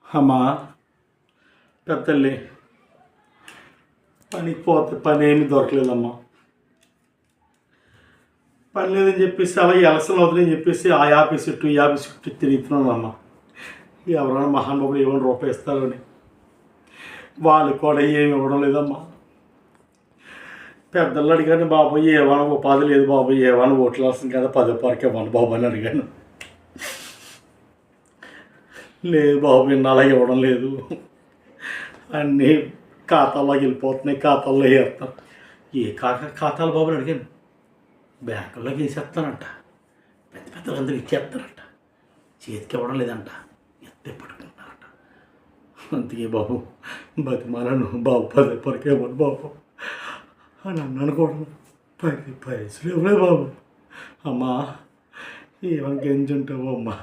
అమ్మా పెద్దల్లి పనికి పోతే పని ఏమి దొరకలేదమ్మా. పని లేదని చెప్పేసి అలా ఎలక్షన్ అవుతుందని చెప్పేసి ఆ ఆఫీస్ చుట్టూ ఈ ఆఫీస్ చుట్టూ తిరుగుతున్నాను అమ్మ. ఎవరైనా మహానుభావులు ఏమైనా రూపాయి ఇస్తారని వాళ్ళు కూడా ఏమి ఇవ్వడం లేదమ్మా. పెద్దలు అడిగాను, బాబు ఏమైనా ఉపాధి లేదు బాబు, ఏమైనా ఓట్లు వస్తుంది కదా 10 రూపాయలకి ఇవ్వండి బాబు అని అడిగాను. లేదు బాబు ఇన్నాళ్ళ ఇవ్వడం లేదు, అన్నీ ఖాతాలోకి వెళ్ళిపోతున్నాయి, ఖాతాల్లో వేస్తాను. ఏ ఖాతాలు బాబు అని అడిగాను. బ్యాంకుల్లోకి వేసేస్తానంట, పెద్ద పెద్దలందరూ ఇచ్చేస్తారంట, చేతికి ఇవ్వడం లేదంట, ఎత్తే పట్టుకుంటున్నారంట. అందుకే బాబు బతిమాలను బాబు 10 రూపాయలకి ఇవ్వండి బాబు అని అన్నాను కూడా. 10 పైసలు ఇవ్వలే బాబు. అమ్మా ఏమైనా గంజి ఉంటావు అమ్మా.